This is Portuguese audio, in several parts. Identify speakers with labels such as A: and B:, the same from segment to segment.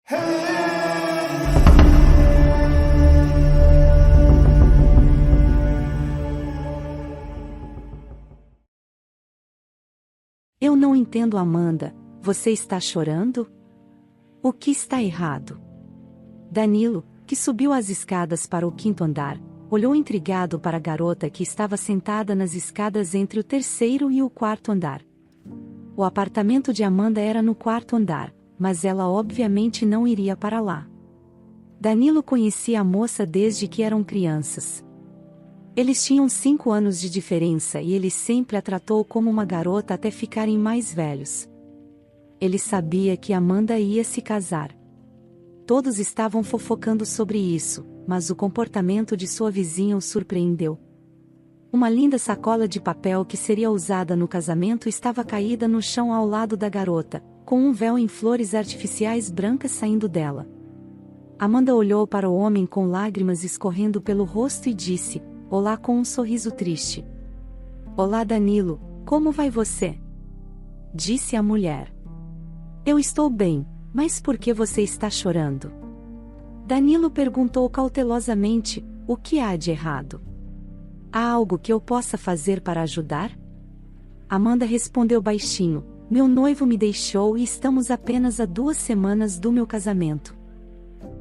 A: Eu não entendo, Amanda. Você está chorando? O que está errado? Danilo, que subiu as escadas para o quinto andar, olhou intrigado para a garota que estava sentada nas escadas entre o terceiro e o quarto andar. O apartamento de Amanda era no quarto andar, mas ela obviamente não iria para lá. Danilo conhecia a moça desde que eram crianças. Eles tinham 5 anos de diferença e ele sempre a tratou como uma garota até ficarem mais velhos. Ele sabia que Amanda ia se casar. Todos estavam fofocando sobre isso, mas o comportamento de sua vizinha o surpreendeu. Uma linda sacola de papel que seria usada no casamento estava caída no chão ao lado da garota, com um véu em flores artificiais brancas saindo dela. Amanda olhou para o homem com lágrimas escorrendo pelo rosto e disse: "Olá", com um sorriso triste. "Olá, Danilo, como vai você?" disse a mulher. "Eu estou bem, mas por que você está chorando?" Danilo perguntou cautelosamente: "O que há de errado? Há algo que eu possa fazer para ajudar?" Amanda respondeu baixinho: "Meu noivo me deixou e estamos apenas a 2 semanas do meu casamento."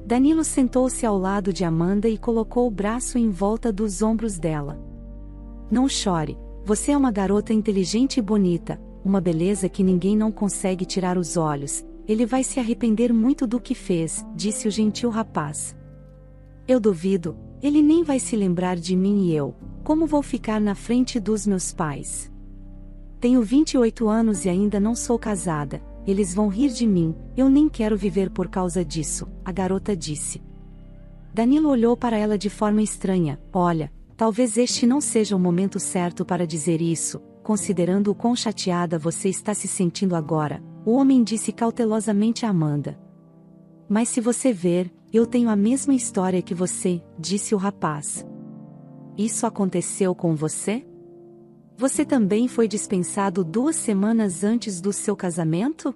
A: Danilo sentou-se ao lado de Amanda e colocou o braço em volta dos ombros dela. "Não chore, você é uma garota inteligente e bonita, uma beleza que ninguém não consegue tirar os olhos. Ele vai se arrepender muito do que fez", disse o gentil rapaz. "Eu duvido, ele nem vai se lembrar de mim e eu, como vou ficar na frente dos meus pais? Tenho 28 anos e ainda não sou casada. Eles vão rir de mim, eu nem quero viver por causa disso", a garota disse. Danilo olhou para ela de forma estranha. "Olha, talvez este não seja o momento certo para dizer isso, considerando o quão chateada você está se sentindo agora", o homem disse cautelosamente a Amanda. "Mas se você ver, eu tenho a mesma história que você", disse o rapaz. "Isso aconteceu com você? Você também foi dispensado 2 semanas antes do seu casamento?"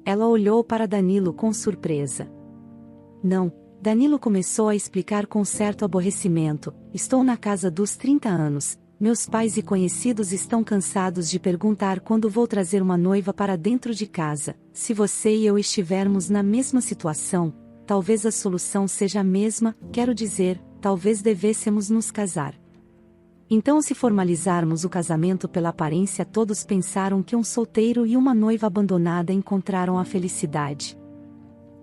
A: Ela olhou para Danilo com surpresa. "Não", Danilo começou a explicar com certo aborrecimento, "estou na casa dos 30 anos, meus pais e conhecidos estão cansados de perguntar quando vou trazer uma noiva para dentro de casa. Se você e eu estivermos na mesma situação, talvez a solução seja a mesma, quero dizer, talvez devêssemos nos casar. Então, se formalizarmos o casamento pela aparência, todos pensaram que um solteiro e uma noiva abandonada encontraram a felicidade."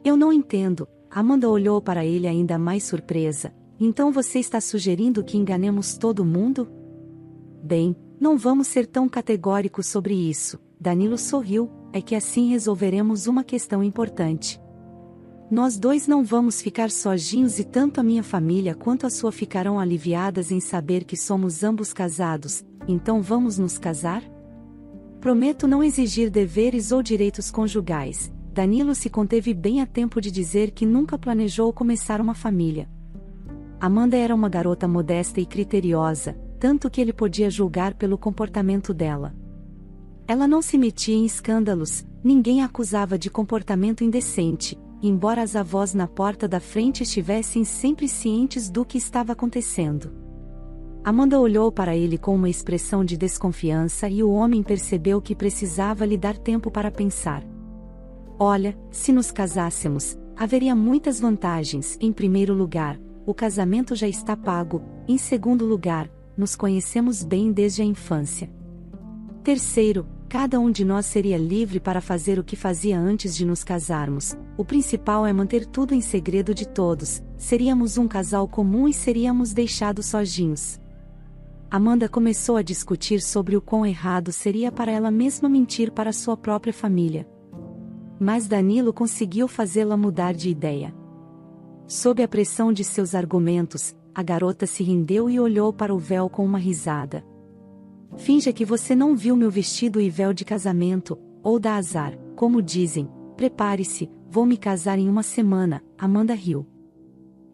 A: "Eu não entendo", Amanda olhou para ele ainda mais surpresa. "Então você está sugerindo que enganemos todo mundo?" "Bem, não vamos ser tão categóricos sobre isso", Danilo sorriu, "é que assim resolveremos uma questão importante. Nós 2 não vamos ficar sozinhos e tanto a minha família quanto a sua ficarão aliviadas em saber que somos ambos casados, então vamos nos casar? Prometo não exigir deveres ou direitos conjugais." Danilo se conteve bem a tempo de dizer que nunca planejou começar uma família. Amanda era uma garota modesta e criteriosa, tanto que ele podia julgar pelo comportamento dela. Ela não se metia em escândalos, ninguém a acusava de comportamento indecente, embora as avós na porta da frente estivessem sempre cientes do que estava acontecendo. Amanda olhou para ele com uma expressão de desconfiança e o homem percebeu que precisava lhe dar tempo para pensar. "Olha, se nos casássemos, haveria muitas vantagens. Em primeiro lugar, o casamento já está pago. Em segundo lugar, nos conhecemos bem desde a infância. Terceiro, cada um de nós seria livre para fazer o que fazia antes de nos casarmos. O principal é manter tudo em segredo de todos. Seríamos um casal comum e seríamos deixados sozinhos." Amanda começou a discutir sobre o quão errado seria para ela mesma mentir para sua própria família. Mas Danilo conseguiu fazê-la mudar de ideia. Sob a pressão de seus argumentos, a garota se rendeu e olhou para o véu com uma risada. "Finja que você não viu meu vestido e véu de casamento, ou dá azar, como dizem. Prepare-se, vou me casar em 1 semana", Amanda riu.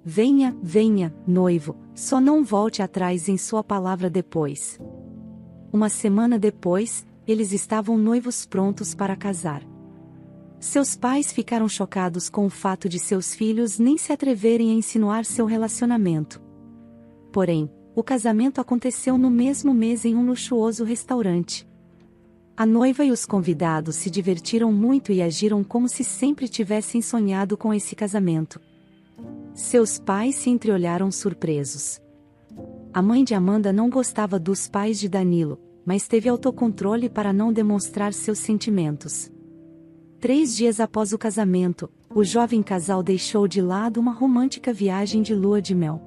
A: "Venha, venha, noivo, só não volte atrás em sua palavra depois." 1 semana depois, eles estavam noivos prontos para casar. Seus pais ficaram chocados com o fato de seus filhos nem se atreverem a insinuar seu relacionamento. Porém, o casamento aconteceu no mesmo mês em um luxuoso restaurante. A noiva e os convidados se divertiram muito e agiram como se sempre tivessem sonhado com esse casamento. Seus pais se entreolharam surpresos. A mãe de Amanda não gostava dos pais de Danilo, mas teve autocontrole para não demonstrar seus sentimentos. 3 dias após o casamento, o jovem casal deixou de lado uma romântica viagem de lua de mel.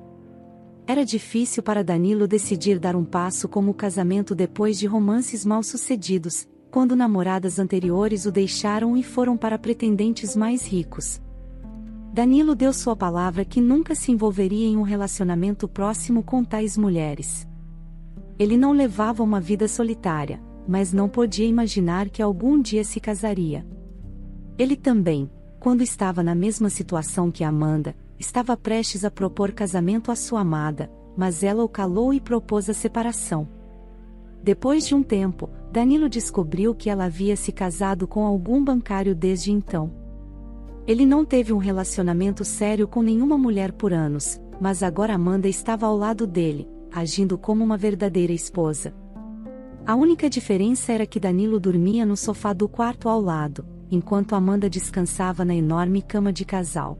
A: Era difícil para Danilo decidir dar um passo como o casamento depois de romances mal-sucedidos, quando namoradas anteriores o deixaram e foram para pretendentes mais ricos. Danilo deu sua palavra que nunca se envolveria em um relacionamento próximo com tais mulheres. Ele não levava uma vida solitária, mas não podia imaginar que algum dia se casaria. Ele também, quando estava na mesma situação que Amanda, estava prestes a propor casamento à sua amada, mas ela o calou e propôs a separação. Depois de um tempo, Danilo descobriu que ela havia se casado com algum bancário desde então. Ele não teve um relacionamento sério com nenhuma mulher por anos, mas agora Amanda estava ao lado dele, agindo como uma verdadeira esposa. A única diferença era que Danilo dormia no sofá do quarto ao lado, enquanto Amanda descansava na enorme cama de casal.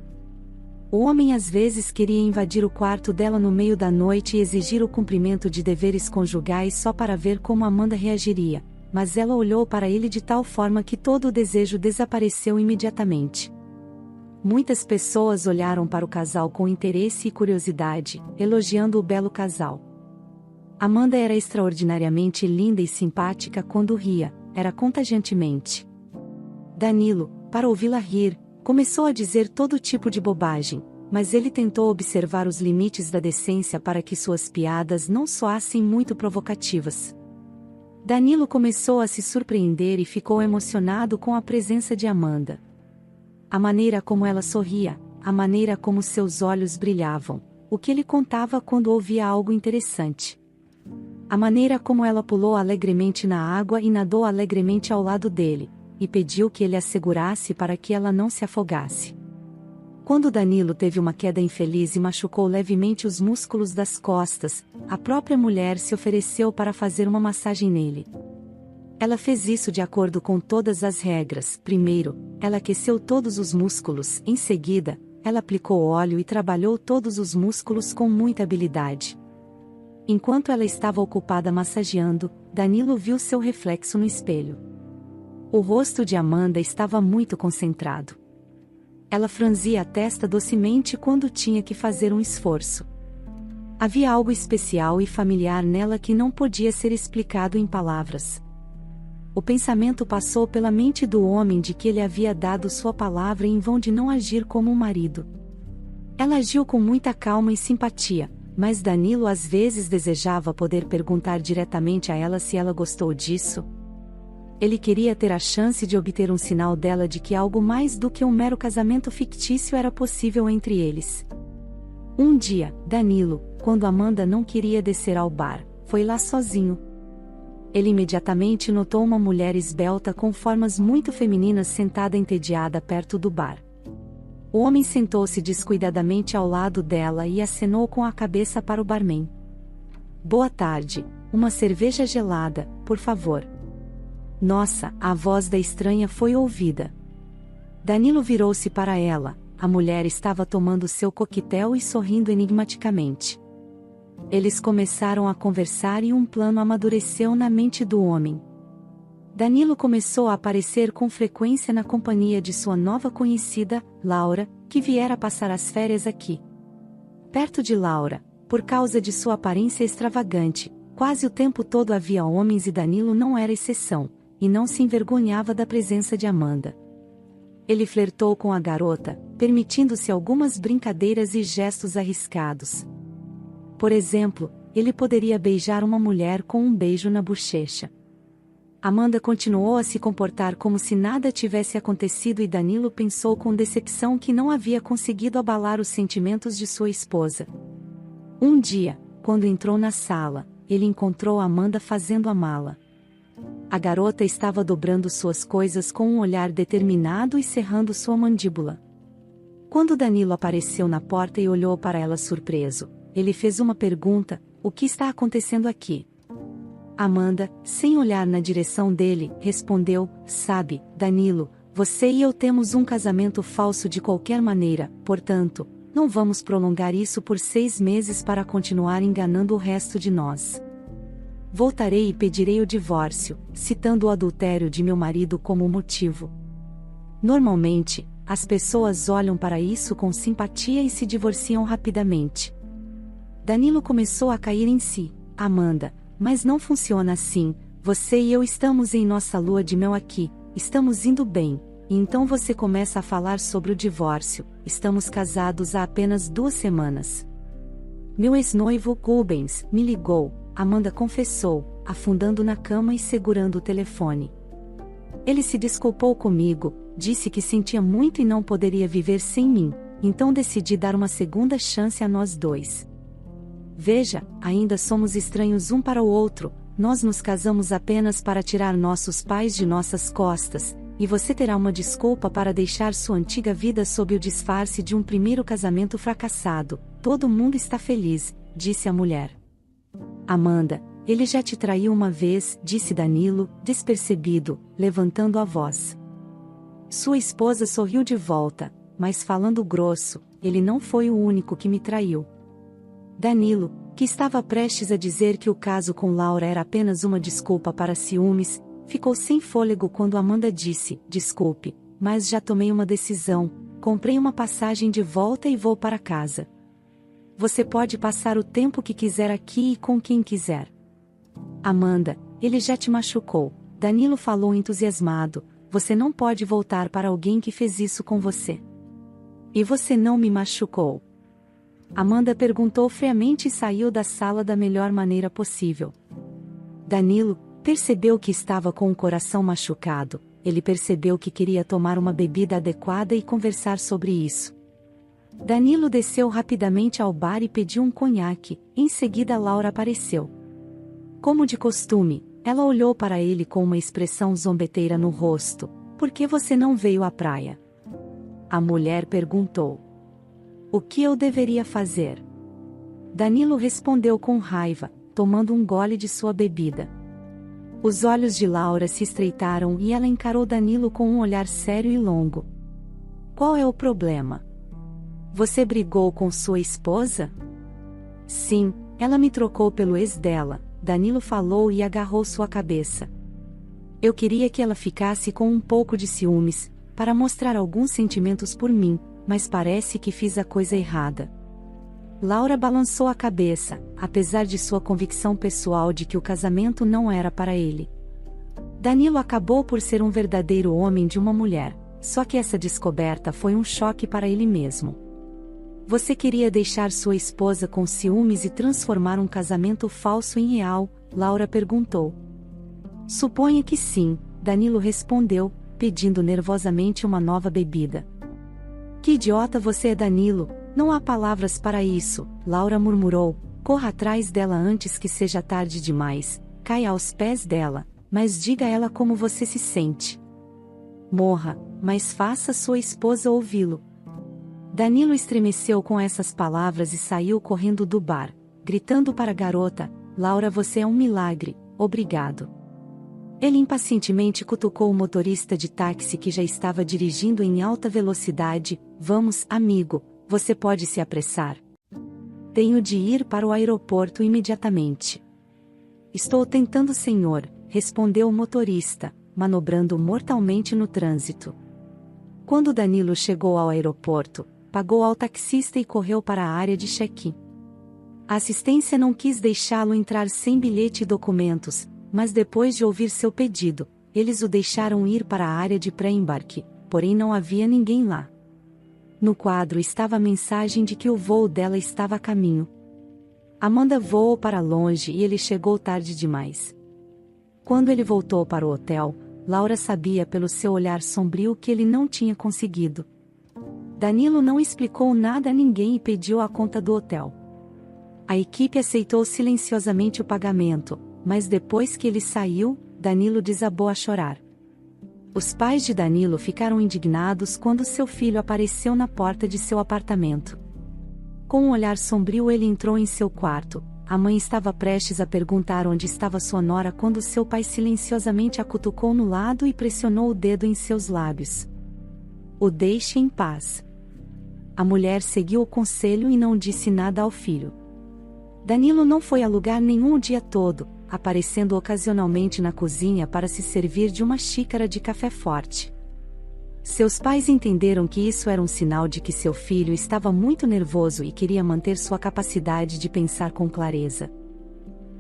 A: O homem às vezes queria invadir o quarto dela no meio da noite e exigir o cumprimento de deveres conjugais só para ver como Amanda reagiria, mas ela olhou para ele de tal forma que todo o desejo desapareceu imediatamente. Muitas pessoas olharam para o casal com interesse e curiosidade, elogiando o belo casal. Amanda era extraordinariamente linda e simpática quando ria, era contagiantemente. Danilo, para ouvi-la rir, começou a dizer todo tipo de bobagem, mas ele tentou observar os limites da decência para que suas piadas não soassem muito provocativas. Danilo começou a se surpreender e ficou emocionado com a presença de Amanda. A maneira como ela sorria, a maneira como seus olhos brilhavam, o que ele contava quando ouvia algo interessante. A maneira como ela pulou alegremente na água e nadou alegremente ao lado dele, e pediu que ele a segurasse para que ela não se afogasse. Quando Danilo teve uma queda infeliz e machucou levemente os músculos das costas, a própria mulher se ofereceu para fazer uma massagem nele. Ela fez isso de acordo com todas as regras. Primeiro, ela aqueceu todos os músculos, em seguida, ela aplicou óleo e trabalhou todos os músculos com muita habilidade. Enquanto ela estava ocupada massageando, Danilo viu seu reflexo no espelho. O rosto de Amanda estava muito concentrado. Ela franzia a testa docemente quando tinha que fazer um esforço. Havia algo especial e familiar nela que não podia ser explicado em palavras. O pensamento passou pela mente do homem de que ele havia dado sua palavra em vão de não agir como um marido. Ela agiu com muita calma e simpatia, mas Danilo às vezes desejava poder perguntar diretamente a ela se ela gostou disso. Ele queria ter a chance de obter um sinal dela de que algo mais do que um mero casamento fictício era possível entre eles. Um dia, Danilo, quando Amanda não queria descer ao bar, foi lá sozinho. Ele imediatamente notou uma mulher esbelta com formas muito femininas sentada entediada perto do bar. O homem sentou-se descuidadamente ao lado dela e acenou com a cabeça para o barman. "Boa tarde, uma cerveja gelada, por favor." Nossa, a voz da estranha foi ouvida. Danilo virou-se para ela, a mulher estava tomando seu coquetel e sorrindo enigmaticamente. Eles começaram a conversar e um plano amadureceu na mente do homem. Danilo começou a aparecer com frequência na companhia de sua nova conhecida, Laura, que viera passar as férias aqui. Perto de Laura, por causa de sua aparência extravagante, quase o tempo todo havia homens e Danilo não era exceção, e não se envergonhava da presença de Amanda. Ele flertou com a garota, permitindo-se algumas brincadeiras e gestos arriscados. Por exemplo, ele poderia beijar uma mulher com um beijo na bochecha. Amanda continuou a se comportar como se nada tivesse acontecido e Danilo pensou com decepção que não havia conseguido abalar os sentimentos de sua esposa. Um dia, quando entrou na sala, ele encontrou Amanda fazendo a mala. A garota estava dobrando suas coisas com um olhar determinado e cerrando sua mandíbula. Quando Danilo apareceu na porta e olhou para ela surpreso, ele fez uma pergunta: o que está acontecendo aqui? Amanda, sem olhar na direção dele, respondeu: sabe, Danilo, você e eu temos um casamento falso de qualquer maneira, portanto, não vamos prolongar isso por 6 meses para continuar enganando o resto de nós. Voltarei e pedirei o divórcio, citando o adultério de meu marido como motivo. Normalmente, as pessoas olham para isso com simpatia e se divorciam rapidamente. Danilo começou a cair em si. Amanda, mas não funciona assim, você e eu estamos em nossa lua de mel aqui, estamos indo bem, e então você começa a falar sobre o divórcio, estamos casados há apenas 2 semanas. Meu ex-noivo, Rubens, me ligou, Amanda confessou, afundando na cama e segurando o telefone. Ele se desculpou comigo, disse que sentia muito e não poderia viver sem mim, então decidi dar uma segunda chance a nós dois. Veja, ainda somos estranhos um para o outro, nós nos casamos apenas para tirar nossos pais de nossas costas, e você terá uma desculpa para deixar sua antiga vida sob o disfarce de um primeiro casamento fracassado. Todo mundo está feliz, disse a mulher. Amanda, ele já te traiu uma vez, disse Danilo, despercebido, levantando a voz. Sua esposa sorriu de volta, mas falando grosso, ele não foi o único que me traiu. Danilo, que estava prestes a dizer que o caso com Laura era apenas uma desculpa para ciúmes, ficou sem fôlego quando Amanda disse: desculpe, mas já tomei uma decisão, comprei uma passagem de volta e vou para casa. Você pode passar o tempo que quiser aqui e com quem quiser. Amanda, ele já te machucou, Danilo falou entusiasmado, você não pode voltar para alguém que fez isso com você. E você não me machucou? Amanda perguntou friamente e saiu da sala da melhor maneira possível. Danilo percebeu que estava com o coração machucado, ele percebeu que queria tomar uma bebida adequada e conversar sobre isso. Danilo desceu rapidamente ao bar e pediu um conhaque, em seguida Laura apareceu. Como de costume, ela olhou para ele com uma expressão zombeteira no rosto. Por que você não veio à praia? A mulher perguntou. O que eu deveria fazer? Danilo respondeu com raiva, tomando um gole de sua bebida. Os olhos de Laura se estreitaram e ela encarou Danilo com um olhar sério e longo. Qual é o problema? Você brigou com sua esposa? Sim, ela me trocou pelo ex dela, Danilo falou e agarrou sua cabeça. Eu queria que ela ficasse com um pouco de ciúmes, para mostrar alguns sentimentos por mim, mas parece que fiz a coisa errada. Laura balançou a cabeça, apesar de sua convicção pessoal de que o casamento não era para ele. Danilo acabou por ser um verdadeiro homem de uma mulher, só que essa descoberta foi um choque para ele mesmo. Você queria deixar sua esposa com ciúmes e transformar um casamento falso em real? Laura perguntou. Suponha que sim, Danilo respondeu, pedindo nervosamente uma nova bebida. Que idiota você é, Danilo, não há palavras para isso, Laura murmurou, corra atrás dela antes que seja tarde demais, caia aos pés dela, mas diga a ela como você se sente. Morra, mas faça sua esposa ouvi-lo. Danilo estremeceu com essas palavras e saiu correndo do bar, gritando para a garota, Laura, você é um milagre, obrigado. Ele impacientemente cutucou o motorista de táxi que já estava dirigindo em alta velocidade. Vamos, amigo, você pode se apressar? Tenho de ir para o aeroporto imediatamente. Estou tentando, senhor, respondeu o motorista, manobrando mortalmente no trânsito. Quando Danilo chegou ao aeroporto, pagou ao taxista e correu para a área de check-in. A assistência não quis deixá-lo entrar sem bilhete e documentos, mas depois de ouvir seu pedido, eles o deixaram ir para a área de pré-embarque, porém não havia ninguém lá. No quadro estava a mensagem de que o voo dela estava a caminho. Amanda voou para longe e ele chegou tarde demais. Quando ele voltou para o hotel, Laura sabia pelo seu olhar sombrio que ele não tinha conseguido. Danilo não explicou nada a ninguém e pediu a conta do hotel. A equipe aceitou silenciosamente o pagamento, mas depois que ele saiu, Danilo desabou a chorar. Os pais de Danilo ficaram indignados quando seu filho apareceu na porta de seu apartamento. Com um olhar sombrio ele entrou em seu quarto. A mãe estava prestes a perguntar onde estava sua nora quando seu pai silenciosamente a cutucou no lado e pressionou o dedo em seus lábios. O deixe em paz. A mulher seguiu o conselho e não disse nada ao filho. Danilo não foi a lugar nenhum o dia todo, aparecendo ocasionalmente na cozinha para se servir de uma xícara de café forte. Seus pais entenderam que isso era um sinal de que seu filho estava muito nervoso e queria manter sua capacidade de pensar com clareza.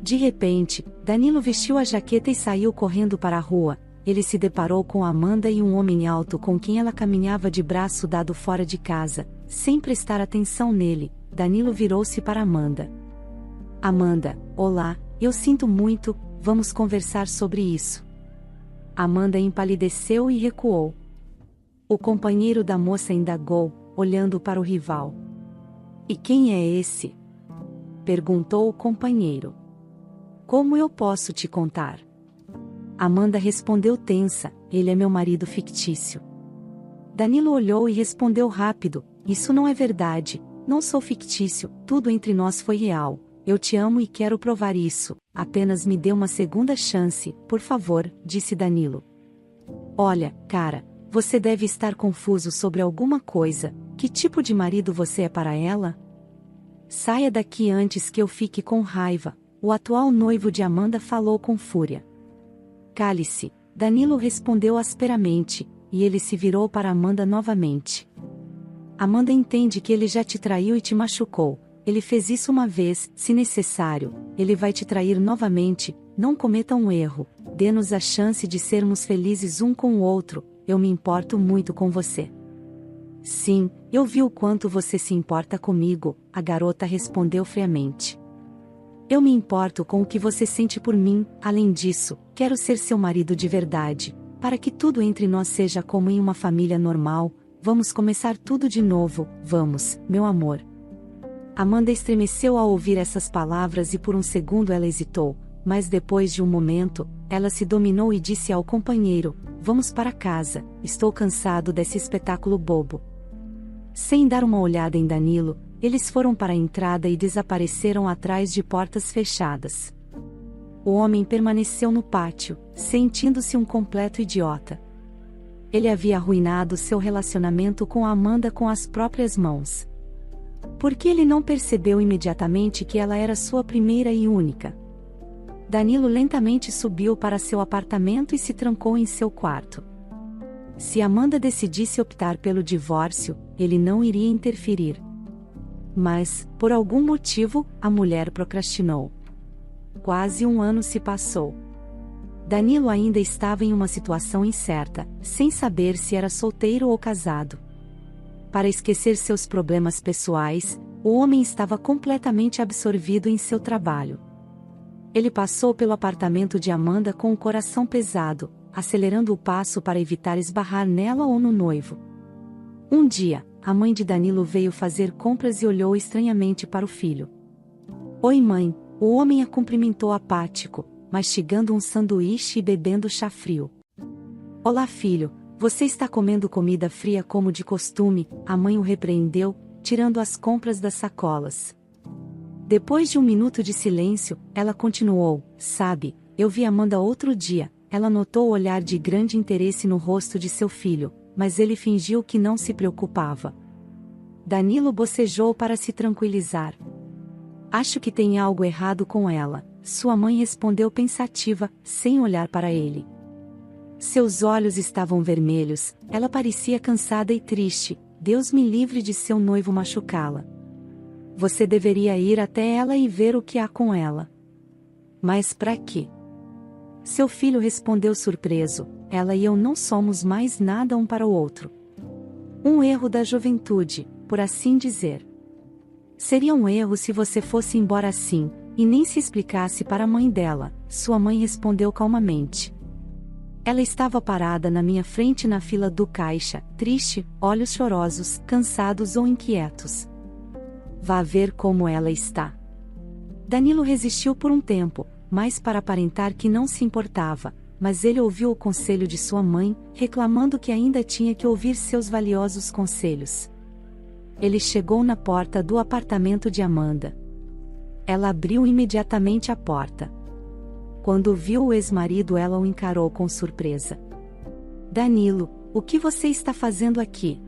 A: De repente, Danilo vestiu a jaqueta e saiu correndo para a rua. Ele se deparou com Amanda e um homem alto com quem ela caminhava de braço dado fora de casa. Sem prestar atenção nele, Danilo virou-se para Amanda. Amanda, olá, eu sinto muito, vamos conversar sobre isso. Amanda empalideceu e recuou. O companheiro da moça indagou, olhando para o rival. E quem é esse? Perguntou o companheiro. Como eu posso te contar? Amanda respondeu tensa, ele é meu marido fictício. Danilo olhou e respondeu rápido, isso não é verdade, não sou fictício, tudo entre nós foi real, eu te amo e quero provar isso, apenas me dê uma segunda chance, por favor, disse Danilo. Olha, cara, você deve estar confuso sobre alguma coisa, que tipo de marido você é para ela? Saia daqui antes que eu fique com raiva, o atual noivo de Amanda falou com fúria. Cale-se, Danilo respondeu asperamente, e ele se virou para Amanda novamente. Amanda entende que ele já te traiu e te machucou, ele fez isso uma vez, se necessário, ele vai te trair novamente, não cometa um erro, dê-nos a chance de sermos felizes um com o outro, eu me importo muito com você. Sim, eu vi o quanto você se importa comigo, a garota respondeu friamente. Eu me importo com o que você sente por mim, além disso, quero ser seu marido de verdade, para que tudo entre nós seja como em uma família normal, vamos começar tudo de novo, vamos, meu amor. Amanda estremeceu ao ouvir essas palavras e por um segundo ela hesitou, mas depois de um momento, ela se dominou e disse ao companheiro, vamos para casa, estou cansado desse espetáculo bobo. Sem dar uma olhada em Danilo, eles foram para a entrada e desapareceram atrás de portas fechadas. O homem permaneceu no pátio, sentindo-se um completo idiota. Ele havia arruinado seu relacionamento com Amanda com as próprias mãos. Por que ele não percebeu imediatamente que ela era sua primeira e única? Danilo lentamente subiu para seu apartamento e se trancou em seu quarto. Se Amanda decidisse optar pelo divórcio, ele não iria interferir. Mas, por algum motivo, a mulher procrastinou. Quase um ano se passou. Danilo ainda estava em uma situação incerta, sem saber se era solteiro ou casado. Para esquecer seus problemas pessoais, o homem estava completamente absorvido em seu trabalho. Ele passou pelo apartamento de Amanda com o coração pesado, acelerando o passo para evitar esbarrar nela ou no noivo. Um dia, a mãe de Danilo veio fazer compras e olhou estranhamente para o filho. Oi mãe, o homem a cumprimentou apático, mastigando um sanduíche e bebendo chá frio. Olá filho, você está comendo comida fria como de costume, a mãe o repreendeu, tirando as compras das sacolas. Depois de um minuto de silêncio, ela continuou, sabe, eu vi Amanda outro dia, ela notou o olhar de grande interesse no rosto de seu filho, mas ele fingiu que não se preocupava. Danilo bocejou para se tranquilizar. Acho que tem algo errado com ela, sua mãe respondeu pensativa, sem olhar para ele. Seus olhos estavam vermelhos, ela parecia cansada e triste, Deus me livre de seu noivo machucá-la. Você deveria ir até ela e ver o que há com ela. Mas para quê? Seu filho respondeu surpreso, ela e eu não somos mais nada um para o outro. Um erro da juventude, por assim dizer. Seria um erro se você fosse embora assim, e nem se explicasse para a mãe dela, sua mãe respondeu calmamente. Ela estava parada na minha frente na fila do caixa, triste, olhos chorosos, cansados ou inquietos. Vá ver como ela está. Danilo resistiu por um tempo, mas para aparentar que não se importava, mas ele ouviu o conselho de sua mãe, reclamando que ainda tinha que ouvir seus valiosos conselhos. Ele chegou na porta do apartamento de Amanda. Ela abriu imediatamente a porta. Quando viu o ex-marido, ela o encarou com surpresa. Danilo, o que você está fazendo aqui?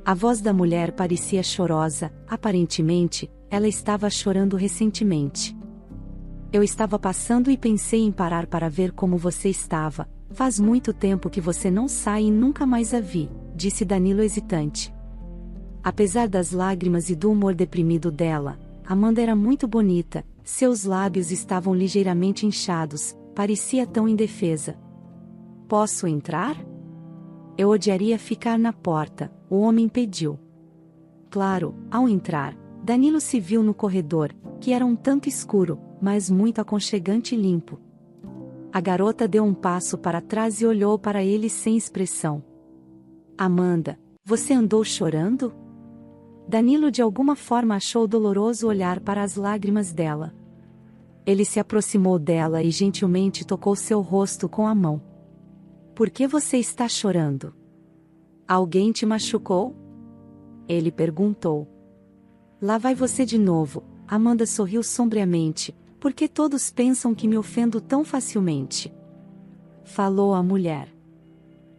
A: A voz da mulher parecia chorosa, aparentemente, ela estava chorando recentemente. Eu estava passando e pensei em parar para ver como você estava. Faz muito tempo que você não sai e nunca mais a vi, disse Danilo hesitante. Apesar das lágrimas e do humor deprimido dela, Amanda era muito bonita, seus lábios estavam ligeiramente inchados, parecia tão indefesa. Posso entrar? Eu odiaria ficar na porta, o homem pediu. Claro, ao entrar, Danilo se viu no corredor, que era um tanto escuro, mas muito aconchegante e limpo. A garota deu um passo para trás e olhou para ele sem expressão. Amanda, você andou chorando? Danilo de alguma forma achou doloroso olhar para as lágrimas dela. Ele se aproximou dela e gentilmente tocou seu rosto com a mão. Por que você está chorando? Alguém te machucou? Ele perguntou. Lá vai você de novo, Amanda sorriu sombriamente. Por que todos pensam que me ofendo tão facilmente? Falou a mulher.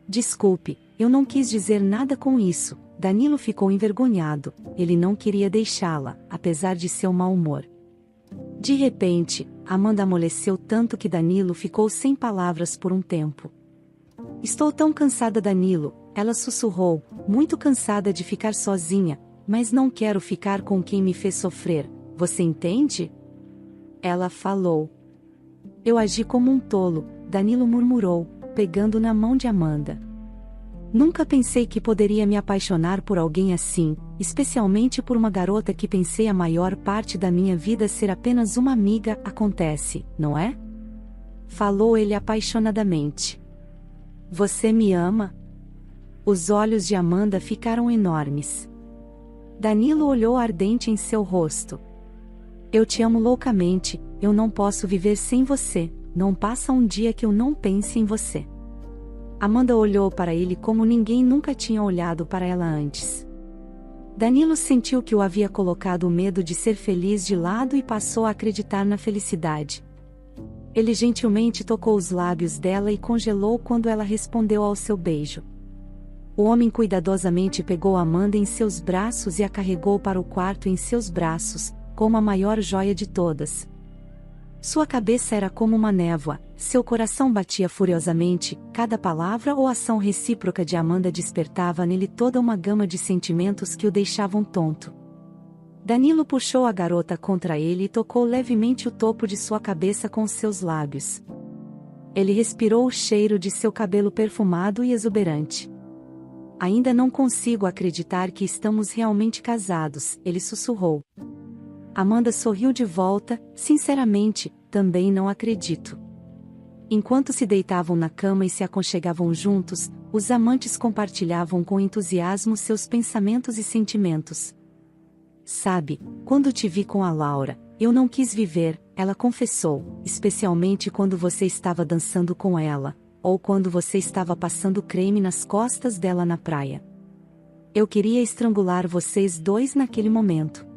A: Desculpe, eu não quis dizer nada com isso. Danilo ficou envergonhado, ele não queria deixá-la, apesar de seu mau humor. De repente, Amanda amoleceu tanto que Danilo ficou sem palavras por um tempo. Estou tão cansada, Danilo, ela sussurrou, muito cansada de ficar sozinha, mas não quero ficar com quem me fez sofrer, você entende? Ela falou. Eu agi como um tolo, Danilo murmurou, pegando na mão de Amanda. Nunca pensei que poderia me apaixonar por alguém assim, especialmente por uma garota que pensei a maior parte da minha vida ser apenas uma amiga, acontece, não é? Falou ele apaixonadamente. Você me ama? Os olhos de Amanda ficaram enormes. Danilo olhou ardente em seu rosto. Eu te amo loucamente, eu não posso viver sem você, não passa um dia que eu não pense em você. Amanda olhou para ele como ninguém nunca tinha olhado para ela antes. Danilo sentiu que o havia colocado o medo de ser feliz de lado e passou a acreditar na felicidade. Ele gentilmente tocou os lábios dela e congelou quando ela respondeu ao seu beijo. O homem cuidadosamente pegou Amanda em seus braços e a carregou para o quarto em seus braços, como a maior joia de todas. Sua cabeça era como uma névoa, seu coração batia furiosamente, cada palavra ou ação recíproca de Amanda despertava nele toda uma gama de sentimentos que o deixavam tonto. Danilo puxou a garota contra ele e tocou levemente o topo de sua cabeça com seus lábios. Ele respirou o cheiro de seu cabelo perfumado e exuberante. Ainda não consigo acreditar que estamos realmente casados, ele sussurrou. Amanda sorriu de volta, sinceramente, também não acredito. Enquanto se deitavam na cama e se aconchegavam juntos, os amantes compartilhavam com entusiasmo seus pensamentos e sentimentos. Sabe, quando te vi com a Laura, eu não quis viver, ela confessou, especialmente quando você estava dançando com ela, ou quando você estava passando creme nas costas dela na praia. Eu queria estrangular vocês dois naquele momento.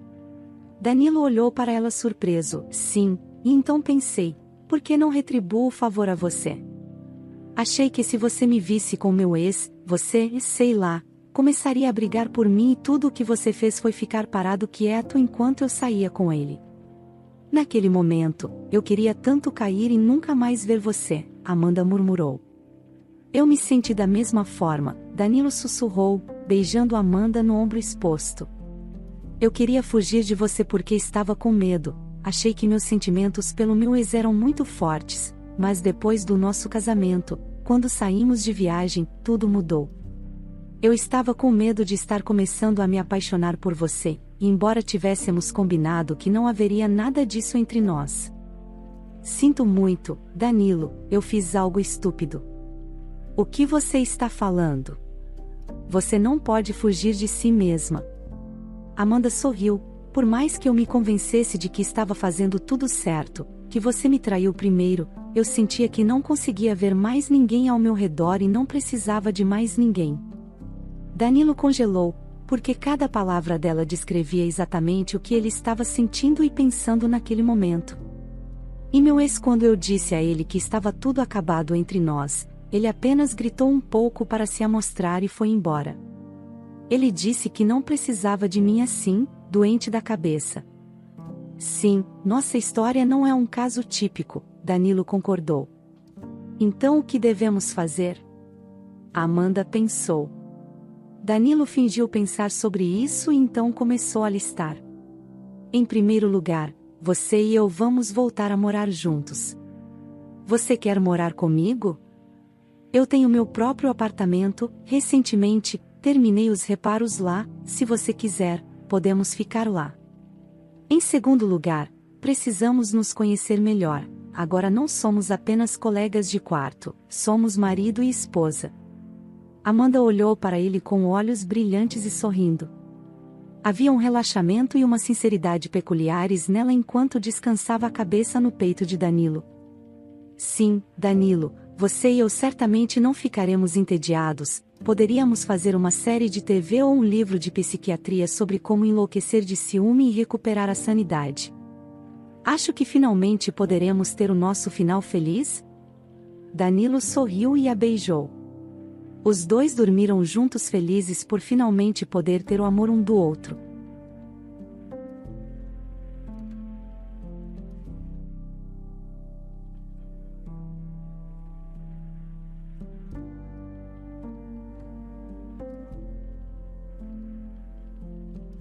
A: Danilo olhou para ela surpreso. Sim, e então pensei, por que não retribuo o favor a você? Achei que se você me visse com meu ex, você, sei lá, começaria a brigar por mim e tudo o que você fez foi ficar parado quieto enquanto eu saía com ele. Naquele momento, eu queria tanto cair e nunca mais ver você, Amanda murmurou. Eu me senti da mesma forma, Danilo sussurrou, beijando Amanda no ombro exposto. Eu queria fugir de você porque estava com medo, achei que meus sentimentos pelo meu ex eram muito fortes, mas depois do nosso casamento, quando saímos de viagem, tudo mudou. Eu estava com medo de estar começando a me apaixonar por você, e embora tivéssemos combinado que não haveria nada disso entre nós. Sinto muito, Danilo, eu fiz algo estúpido. O que você está falando? Você não pode fugir de si mesma. Amanda sorriu. Por mais que eu me convencesse de que estava fazendo tudo certo, que você me traiu primeiro, eu sentia que não conseguia ver mais ninguém ao meu redor e não precisava de mais ninguém. Danilo congelou, porque cada palavra dela descrevia exatamente o que ele estava sentindo e pensando naquele momento. E meu ex, quando eu disse a ele que estava tudo acabado entre nós, ele apenas gritou um pouco para se amostrar e foi embora. Ele disse que não precisava de mim assim, doente da cabeça. Sim, nossa história não é um caso típico, Danilo concordou. Então o que devemos fazer? Amanda pensou. Danilo fingiu pensar sobre isso e então começou a listar. Em primeiro lugar, você e eu vamos voltar a morar juntos. Você quer morar comigo? Eu tenho meu próprio apartamento, recentemente, terminei os reparos lá, se você quiser, podemos ficar lá. Em segundo lugar, precisamos nos conhecer melhor, agora não somos apenas colegas de quarto, somos marido e esposa. Amanda olhou para ele com olhos brilhantes e sorrindo. Havia um relaxamento e uma sinceridade peculiares nela enquanto descansava a cabeça no peito de Danilo. Sim, Danilo, você e eu certamente não ficaremos entediados, poderíamos fazer uma série de TV ou um livro de psiquiatria sobre como enlouquecer de ciúme e recuperar a sanidade. Acho que finalmente poderemos ter o nosso final feliz? Danilo sorriu e a beijou. Os dois dormiram juntos felizes por finalmente poder ter o amor um do outro.